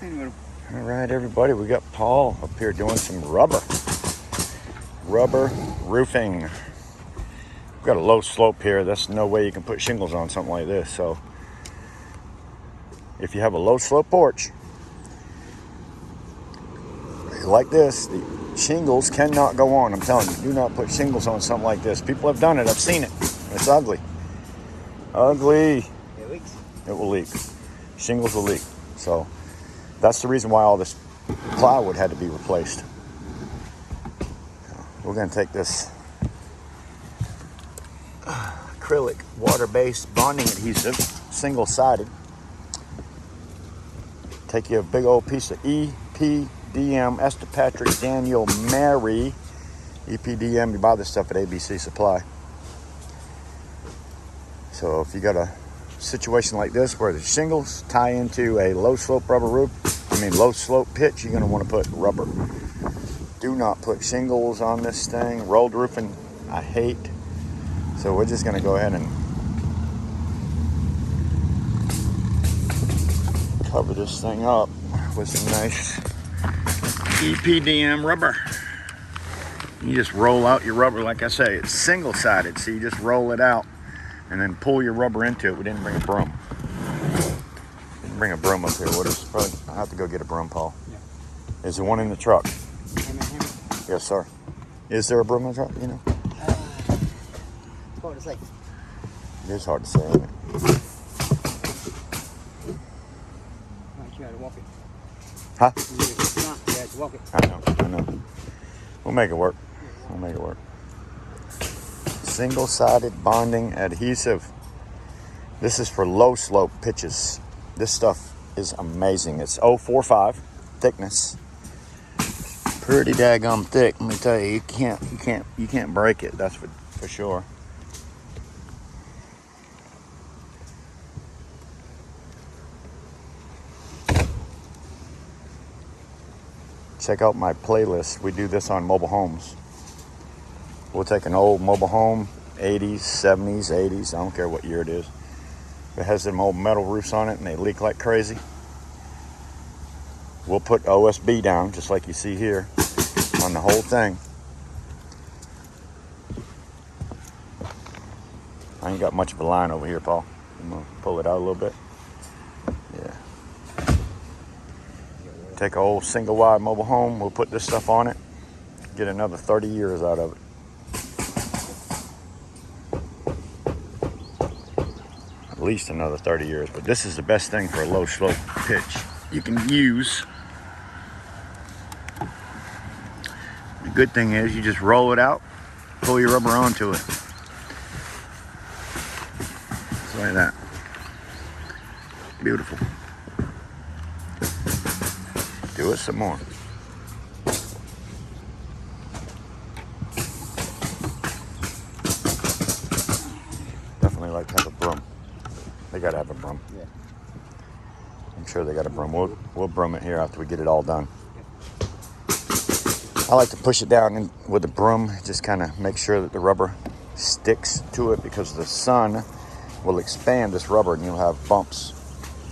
All right, everybody, we got Paul up here doing some rubber roofing. We've got a low slope here. There's no way you can put shingles on something like this. So if you have a low slope porch like this, the shingles cannot go on. I'm telling you, do not put shingles on something like this. People have done it. I've seen it. It's ugly. Ugly. It leaks. It will leak. Shingles will leak. So that's the reason why all this plywood had to be replaced. We're going to take this acrylic water-based bonding adhesive, single-sided. Take you a big old piece of EPDM, Esther Patrick Daniel Mary. EPDM, you buy this stuff at ABC Supply. So if you got a situation like this where the shingles tie into a low slope rubber roof, low slope pitch, you're going to want to put rubber. Do not put shingles on this thing. Rolled roofing, I hate. So we're just going to go ahead and cover this thing up with some nice EPDM rubber. You just roll out your rubber. Like I say, it's single-sided, so you just roll it out and then pull your rubber into it. We didn't bring a broom. Didn't bring a broom up here. I'll have to go get a broom, Paul. Yeah. Is there one in the truck? Yes, sir. Is there a broom in the truck, you know? Hard to say. It is hard to say, isn't it? You had to walk it. Huh? You had to walk it. I know. We'll make it work. We'll make it work. Single-sided bonding adhesive. This is for low slope pitches. This stuff is amazing. It's 0.45 thickness. Pretty daggum thick. Let me tell you, you can't break it. That's for sure. Check out my playlist. We do this on mobile homes. We'll take an old mobile home, 80s, 70s, 80s, I don't care what year it is. It has them old metal roofs on it and they leak like crazy. We'll put OSB down, just like you see here, on the whole thing. I ain't got much of a line over here, Paul. I'm gonna pull it out a little bit. Yeah. Take an old single wide mobile home, we'll put this stuff on it, get another 30 years out of it. At least another 30 years, but this is the best thing for a low slope pitch you can use. The good thing is you just roll it out, pull your rubber onto it. Just like that. Beautiful. Do it some more. Definitely like to have a broom. They gotta have a broom. Yeah. I'm sure they got a broom. We'll broom it here after we get it all done. I like to push it down in with the broom, just kind of make sure that the rubber sticks to it, because the sun will expand this rubber and you'll have bumps,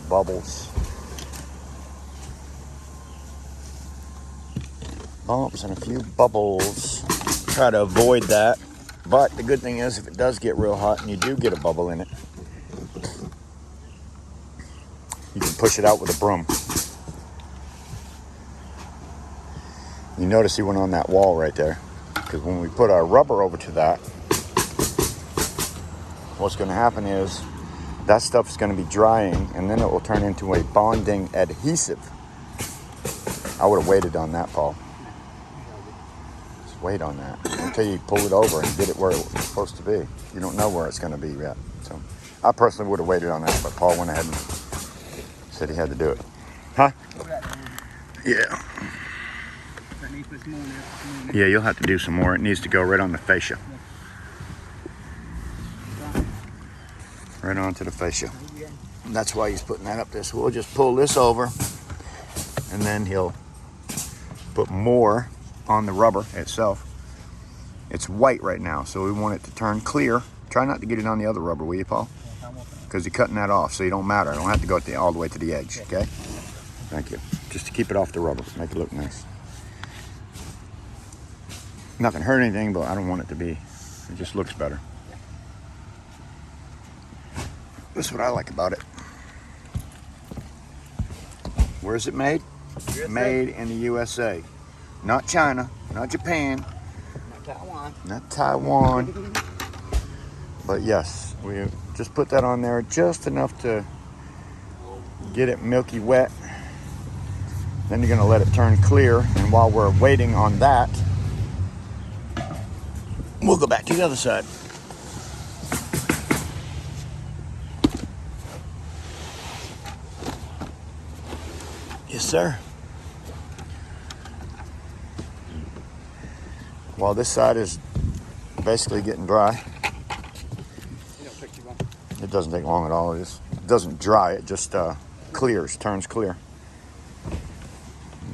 bubbles. Bumps and a few bubbles. Try to avoid that. But the good thing is, if it does get real hot and you do get a bubble in it, you can push it out with a broom. You notice he went on that wall right there, because when we put our rubber over to that, what's going to happen is that stuff is going to be drying and then it will turn into a bonding adhesive. I would have waited on that, Paul. Just wait on that until you pull it over and get it where it's supposed to be. You don't know where it's going to be yet. So I personally would have waited on that, but Paul went ahead and said he had to do it. Huh? Yeah. Yeah, you'll have to do some more. It needs to go right on the fascia. Right onto the fascia. And that's why he's putting that up there. So we'll just pull this over and then he'll put more on the rubber itself. It's white right now, so we want it to turn clear. Try not to get it on the other rubber, will you, Paul? Because you're cutting that off, so you don't matter. I don't have to go all the way to the edge, okay? Thank you. Just to keep it off the rubber, make it look nice. Not gonna hurt anything, but I don't want it to be. It just looks better. That's what I like about it. Where is it made? USA. Made in the USA. Not China, not Japan, Not Taiwan. not Taiwan. But yes, we just put that on there just enough to get it milky wet. Then you're gonna let it turn clear. And while we're waiting on that, we'll go back to the other side. Yes, sir. While this side is basically getting dry, it doesn't take long at all. It doesn't dry, it just clears, turns clear.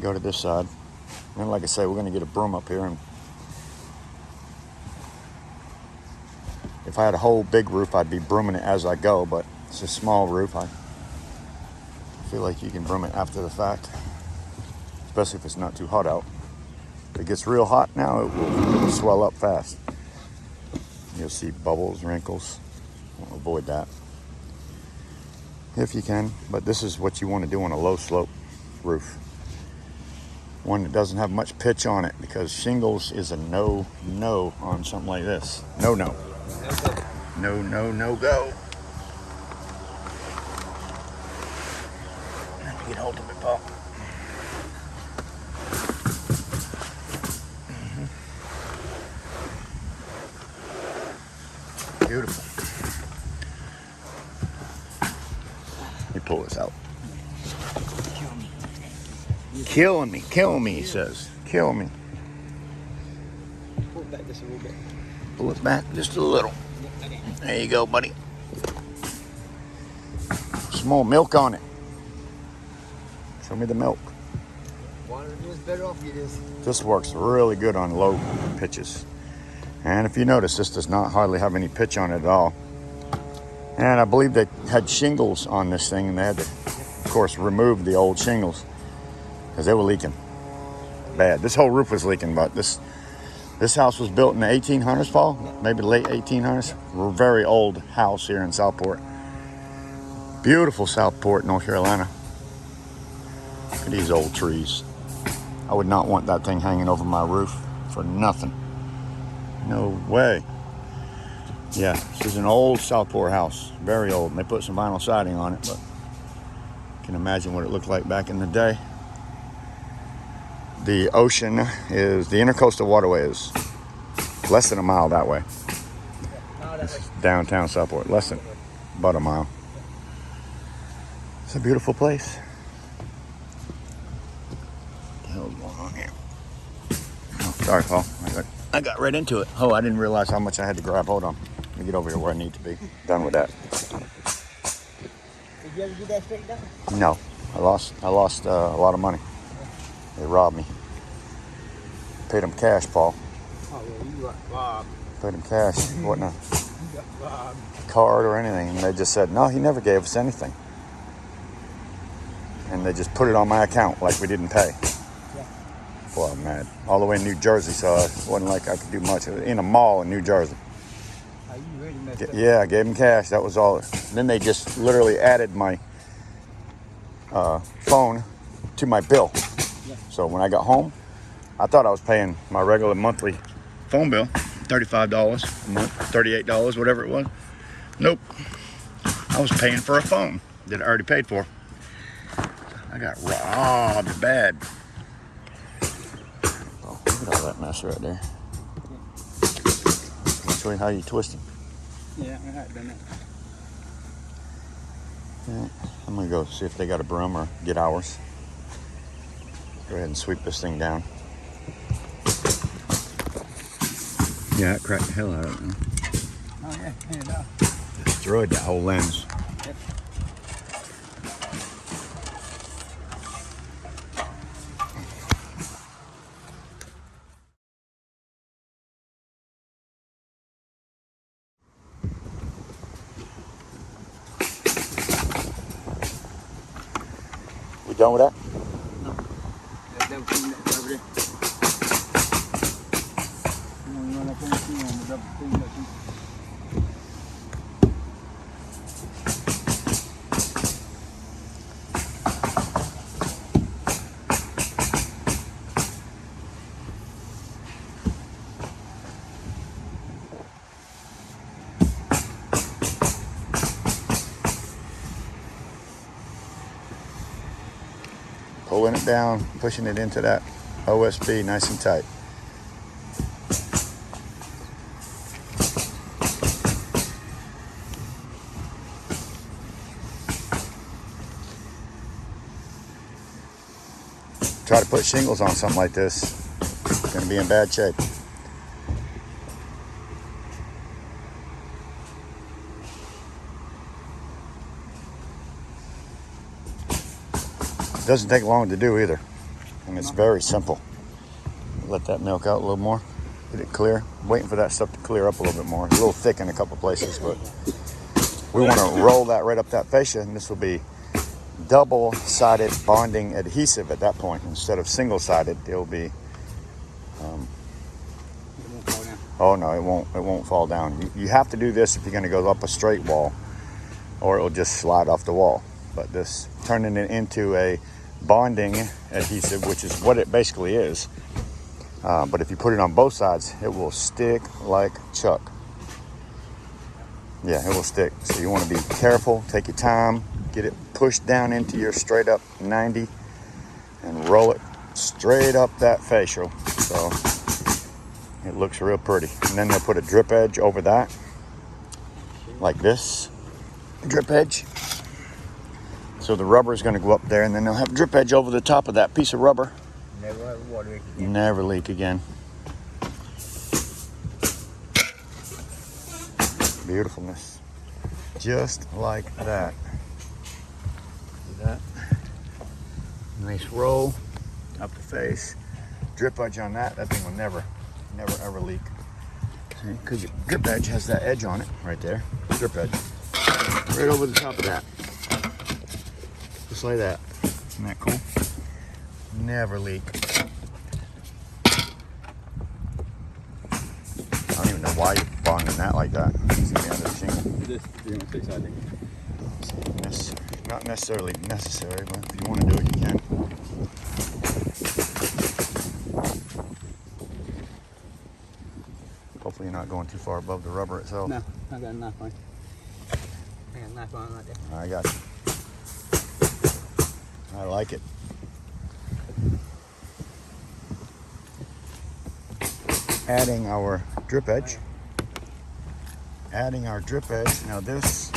Go to this side. And like I say, we're gonna get a broom up here, and if I had a whole big roof, I'd be brooming it as I go, but it's a small roof. I feel like you can broom it after the fact, especially if it's not too hot out. If it gets real hot now, it will swell up fast. You'll see bubbles, wrinkles. We'll avoid that if you can, but this is what you want to do on a low slope roof. One that doesn't have much pitch on it, because shingles is a no on something like this. No go. Let me get hold of it, Paul. Beautiful. Let me pull this out. Kill me, he says. Kill me. Pull it back just a little bit. Pull it back just a little. There you go, buddy. Some more milk on it. Show me the milk. Water is better off you this. This works really good on low pitches. And if you notice, this does not hardly have any pitch on it at all. And I believe they had shingles on this thing, and they had to, of course, remove the old shingles because they were leaking bad. This whole roof was leaking, but this house was built in the 1800s, Paul, maybe late 1800s. We're a very old house here in Southport. Beautiful Southport, North Carolina. Look at these old trees. I would not want that thing hanging over my roof for nothing. No way. Yeah, this is an old Southport house, very old. And they put some vinyl siding on it, but you can imagine what it looked like back in the day. The ocean is, the intercoastal waterway is less than a mile that way. It's downtown Southport, less than about a mile. It's a beautiful place. What the hell's going on here? Oh, sorry, Paul. I got right into it. Oh, I didn't realize how much I had to grab. Hold on. Let me get over here where I need to be. Done with that. Did you ever get that straightened out? No. I lost a lot of money. They robbed me. Paid them cash, Paul. Oh, yeah, you got robbed. Paid them cash. Wasn't a You got robbed. card or anything. And they just said, no, he never gave us anything. And they just put it on my account like we didn't pay. Yeah. Boy, I'm mad. All the way in New Jersey, so it wasn't like I could do much. It was in a mall in New Jersey. Oh, you really messed up. Yeah, I gave them cash. That was all. Then they just literally added my phone to my bill. Yeah. So when I got home, I thought I was paying my regular monthly phone bill, $35 a month, $38, whatever it was. Nope. I was paying for a phone that I already paid for. I got robbed bad. Oh, look at all that mess right there. I'll show you how you twist it. Yeah, I had done that. Yeah, I'm gonna go see if they got a broom or get ours. Go ahead and sweep this thing down. Yeah, it cracked the hell out of it. Oh, yeah, clean it out. Destroyed that whole lens. Yep. We done with that? Double team that over there. You run up on the team on the double team that you. Pulling it down, pushing it into that OSB nice and tight. Try to put shingles on something like this, it's going to be in bad shape. It doesn't take long to do either, and it's very simple. Let that milk out a little more, get it clear. I'm waiting for that stuff to clear up a little bit more. It's a little thick in a couple places, but we want to roll that right up that fascia, and this will be double-sided bonding adhesive at that point. Instead of single-sided, it'll be. It won't fall down. Oh no, it won't fall down. You have to do this if you're going to go up a straight wall, or it'll just slide off the wall. But this turning it into a bonding adhesive, which is what it basically is. But if you put it on both sides, it will stick like chuck. Yeah, it will stick. So you want to be careful, take your time, get it pushed down into your straight up 90 and roll it straight up that fascia. So it looks real pretty. And then they'll put a drip edge over that, like this drip edge. So the rubber is going to go up there, and then they'll have drip edge over the top of that piece of rubber. Never have water leak again. Never leak again. Beautifulness. Just like that. See that? Nice roll up the face. Drip edge on that. That thing will never ever leak. See, because your drip edge has that edge on it right there. Drip edge. Right over the top of that. Just like that. Isn't that cool? Never leak. I don't even know why you're bonding that like that. It's the end of the shingle. This 316, I think. Not necessarily necessary, but if you want to do it, you can. Hopefully you're not going too far above the rubber itself. No, I got a knife on it. I got a knife on it right there. I got you. I like it. Adding our drip edge. Now this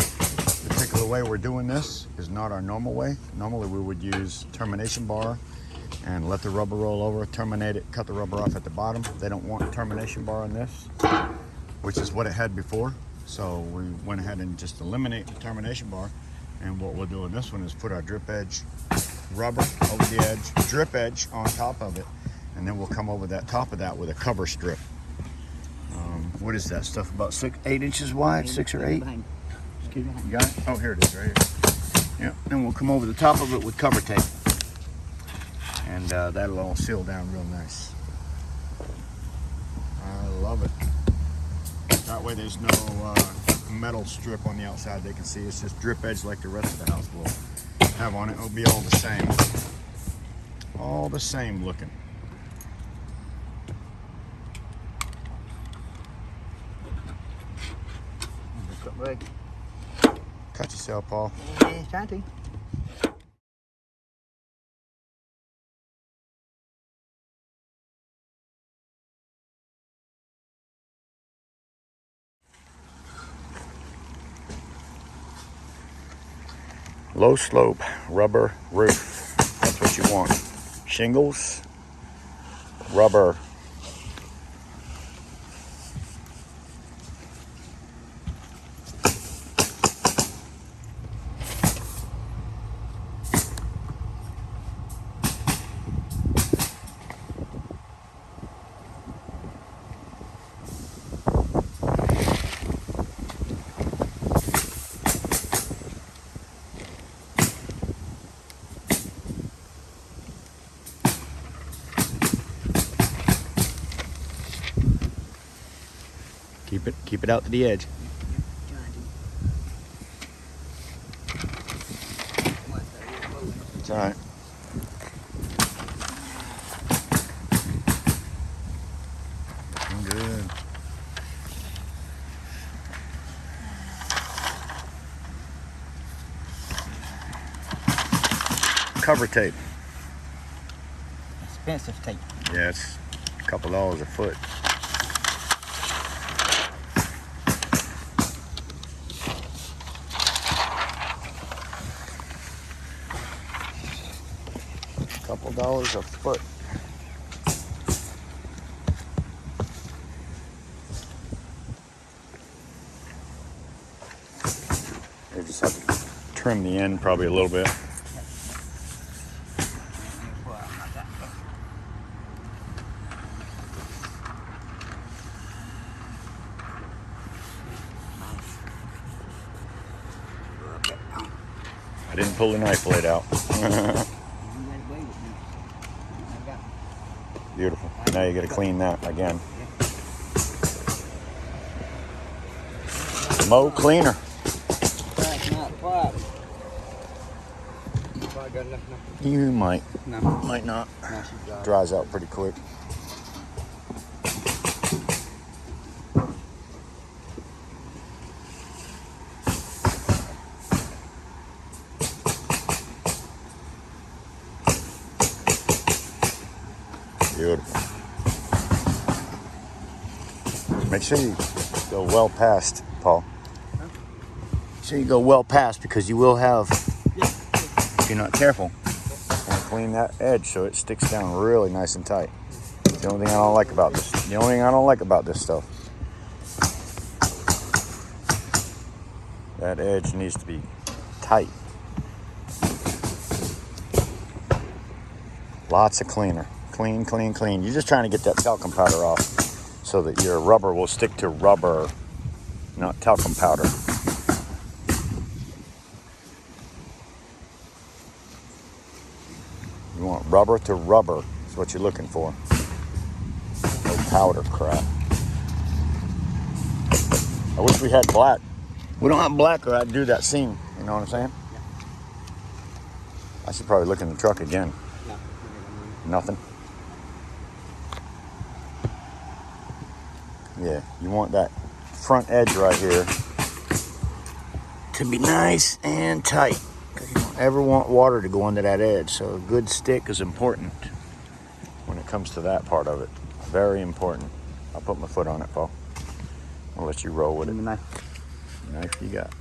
particular way we're doing this is not our normal way. Normally we would use termination bar and let the rubber roll over, terminate it, cut the rubber off at the bottom. They don't want a termination bar on this, which is what it had before. So we went ahead and just eliminate the termination bar. And what we'll do in this one is put our drip edge rubber over the edge, drip edge on top of it, and then we'll come over that top of that with a cover strip. What is that stuff? About 8 inches wide, 6 or 8? Excuse me, you got it? Oh, here it is, right here. Yeah, then we'll come over the top of it with cover tape. And that'll all seal down real nice. I love it. That way there's no metal strip on the outside they can see. It's just drip edge like the rest of the house will have on it. It'll be all the same. All the same looking. Leg. Cut yourself, Paul. Yeah, trying to. Low slope rubber roof. That's what you want. Shingles, rubber. Keep it out to the edge. It's all right. Good. Cover tape. Expensive tape. Yeah, it's a couple dollars a foot. Couple dollars a foot. You just have to trim the end probably a little bit. I didn't pull the knife blade out. Beautiful. Now you got to clean that again. Mow cleaner. That's not a problem. Probably got enough now. You might. No. Might not. No, she's dry. Dries out pretty quick. Beautiful. Make sure you go well past, Paul. Huh? Make sure you go well past because you will have, if you're not careful, and clean that edge so it sticks down really nice and tight. It's the only thing I don't like about this. The only thing I don't like about this stuff. That edge needs to be tight. Lots of cleaner. Clean, clean, clean. You're just trying to get that talcum powder off so that your rubber will stick to rubber, not talcum powder. You want rubber to rubber is what you're looking for. No powder crap. I wish we had black. We don't have black or I'd do that seam. You know what I'm saying? Yeah. I should probably look in the truck again. No. Nothing. Yeah, you want that front edge right here to be nice and tight. You don't ever want water to go into that edge. So a good stick is important when it comes to that part of it. Very important. I'll put my foot on it, Paul. I'll let you roll with it. Knife. Knife you got.